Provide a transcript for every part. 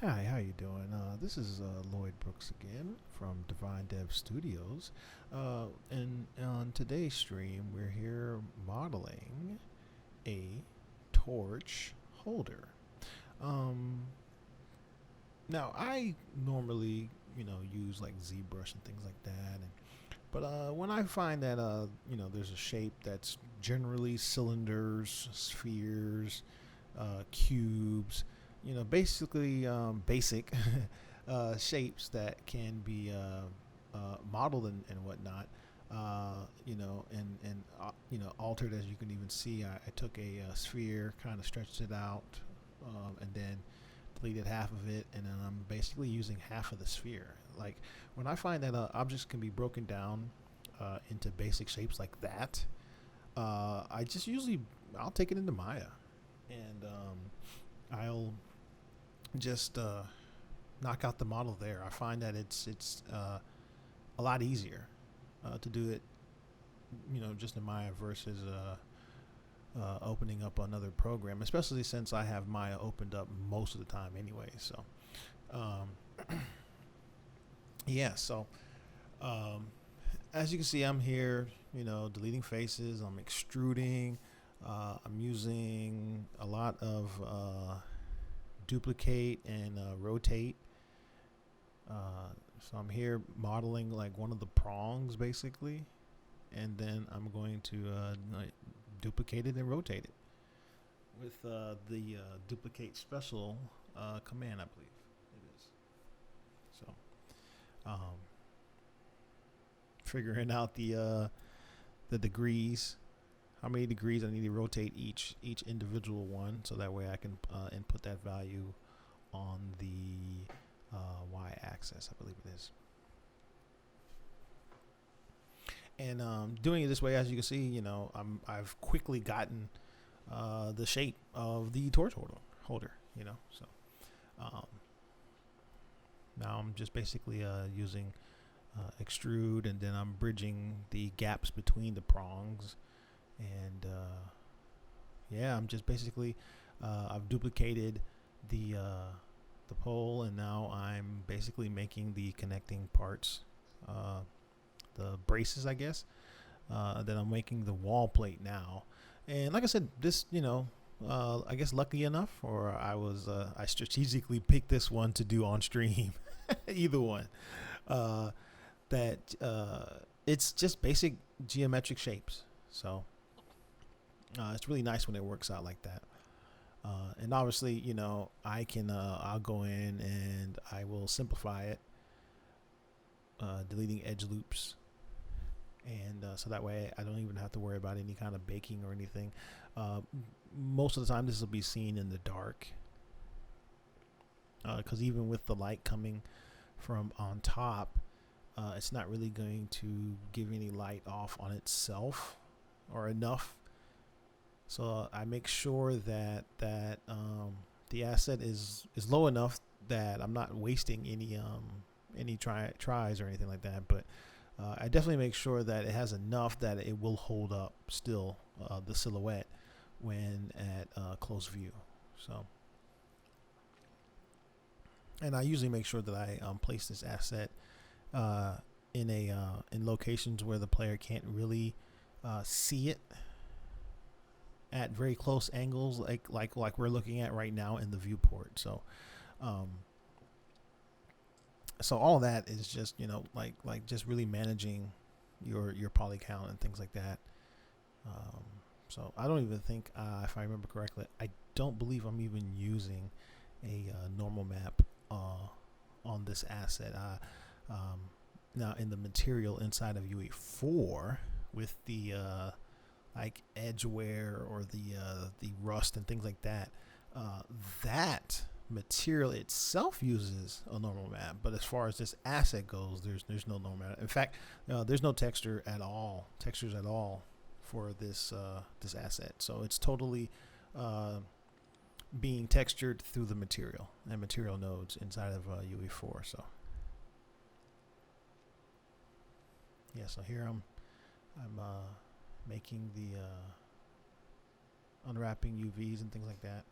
Hi, how you doing? This is Lloyd Brooks again from Divine Dev Studios. And on today's stream, we're here modeling a torch holder. Um, Now, I normally, use like ZBrush and things like that. But when I find that, there's a shape that's generally cylinders, spheres, cubes, basically basic shapes that can be modeled and whatnot. Altered, as you can even see. I took a sphere, kind of stretched it out, and then deleted half of it, and then I'm basically using half of the sphere. Like when I find that objects can be broken down into basic shapes like that, I just usually I'll take it into Maya, and I'll just knock out the model there. I find that it's a lot easier to do it, just in Maya versus opening up another program, especially since I have Maya opened up most of the time anyway. So, um, yeah. So, um, as you can see, I'm here, deleting faces. I'm extruding. I'm using a lot of duplicate and rotate. So I'm here modeling like one of the prongs basically, and then I'm going to duplicate it and rotate it with the duplicate special command, I believe it is. So um, figuring out the degrees, how many degrees I need to rotate each individual one, so that way I can input that value on the y-axis, I believe it is. And doing it this way, as you can see, I've quickly gotten the shape of the torch holder. So um, now I'm just basically using extrude, and then I'm bridging the gaps between the prongs, and yeah, I'm just basically I've duplicated the pole, and now I'm basically making the connecting parts, the braces, I guess. Then I'm making the wall plate now, and like I said, this, I guess lucky enough, or I strategically picked this one to do on stream, either one. That it's just basic geometric shapes, so it's really nice when it works out like that. And obviously, I'll go in and I will simplify it, deleting edge loops, and so that way I don't even have to worry about any kind of baking or anything. Most of the time, this will be seen in the dark, because even with the light coming from on top, it's not really going to give any light off on itself or enough. So I make sure that the asset is low enough that I'm not wasting any tries or anything like that. But I definitely make sure that it has enough that it will hold up still the silhouette when at close view. So, and I usually make sure that I place this asset in locations where the player can't really see it at very close angles, like we're looking at right now in the viewport. So so all of that is just, like just really managing your poly count and things like that. So I don't even think, if I remember correctly, I don't believe I'm even using a normal map on this asset. Now in the material inside of UE4 with the like edge wear or the rust and things like that, that material itself uses a normal map. But as far as this asset goes, there's no normal map. In fact, there's no textures at all for this this asset. So it's totally being textured through the material and material nodes inside of UE4. So yeah, so here I'm making the unwrapping UVs and things like that.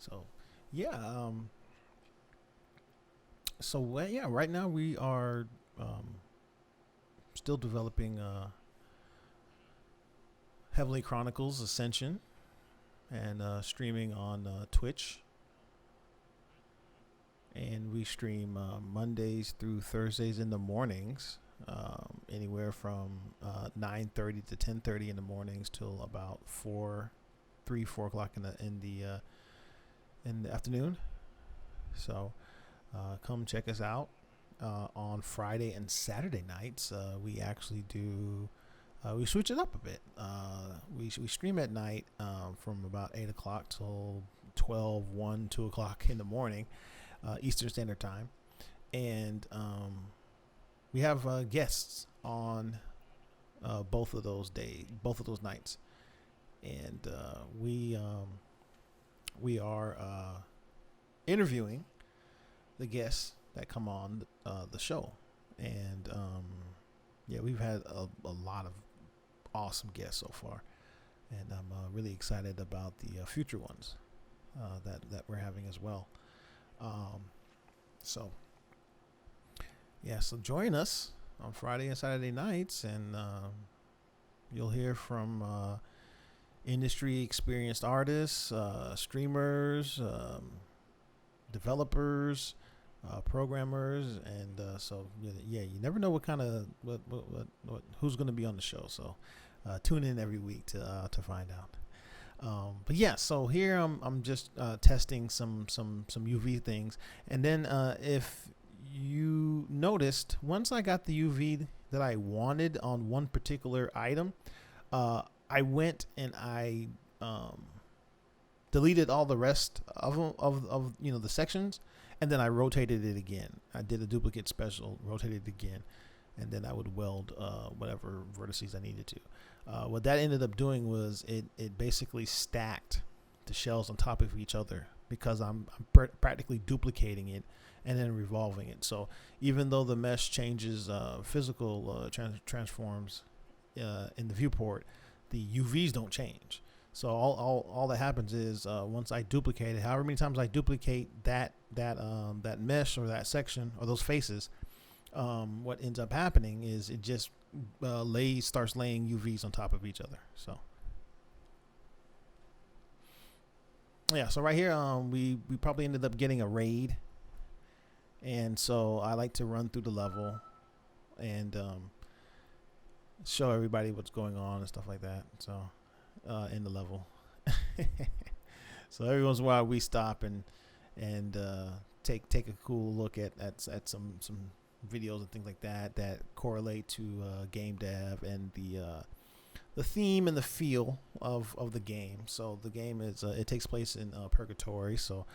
So yeah, yeah, right now we are still developing Heavenly Chronicles Ascension and streaming on Twitch. And we stream Mondays through Thursdays in the mornings, anywhere from 9:30 to 10:30 in the mornings till about 4 o'clock in the afternoon. So come check us out. On Friday and Saturday nights, we actually do. We switch it up a bit. We stream at night from about 8 o'clock till 12, 1, 2 o'clock in the morning, Eastern Standard Time. And we have guests on both of those nights. And we are interviewing the guests that come on the show. And yeah, we've had a lot of awesome guests so far, and I'm really excited about the future ones that we're having as well. So join us on Friday and Saturday nights, and you'll hear from industry experienced artists, streamers, developers, programmers, and so yeah, you never know what kind of who's going to be on the show. So tune in every week to find out. But yeah, so here I'm just testing some UV things, and then if you noticed, once I got the UV that I wanted on one particular item, I went and I deleted all the rest of the sections, and then I rotated it again. I did a duplicate special, rotated it again, and then I would weld whatever vertices I needed to. What that ended up doing was it basically stacked the shells on top of each other, because I'm practically duplicating it and then revolving it. So even though the mesh changes physical transforms in the viewport, the UVs don't change. So all that happens is once I duplicate it, however many times I duplicate that mesh or that section or those faces, what ends up happening is it just starts laying UVs on top of each other. So yeah, so right here we probably ended up getting a raid, and so I like to run through the level and show everybody what's going on and stuff like that. So in the level. So every once in a while we stop and take a cool look at some videos and things like that correlate to game dev and the theme and the feel of the game. So the game is it takes place in purgatory, so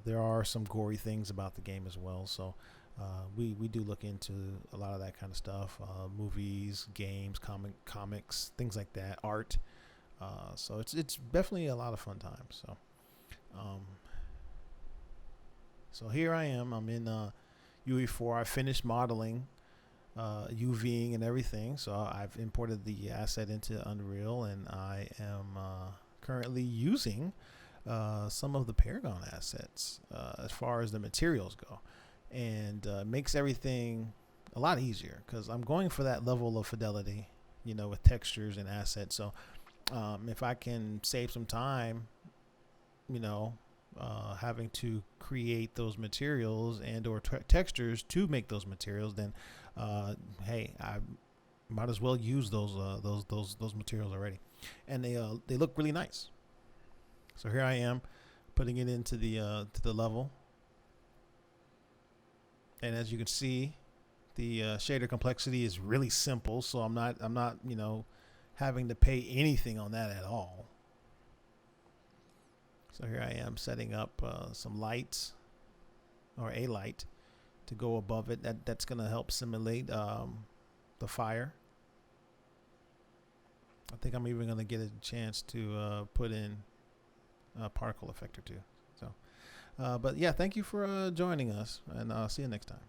there are some gory things about the game as well. So we do look into a lot of that kind of stuff, movies, games, comics, things like that, art. So it's definitely a lot of fun times. So here I am. I'm in UE4. I finished modeling, UVing and everything. So I've imported the asset into Unreal, and I am currently using some of the Paragon assets as far as the materials go, and makes everything a lot easier, because I'm going for that level of fidelity, with textures and assets. So if I can save some time, having to create those materials and or textures to make those materials, then hey, I might as well use those materials already, and they look really nice. So here I am putting it into the level, and as you can see, the shader complexity is really simple. So I'm not having to pay anything on that at all. So here I am setting up some lights, or a light, to go above it. That's going to help simulate the fire. I think I'm even going to get a chance to put in a particle effect or two. So, but yeah, thank you for joining us, and I'll see you next time.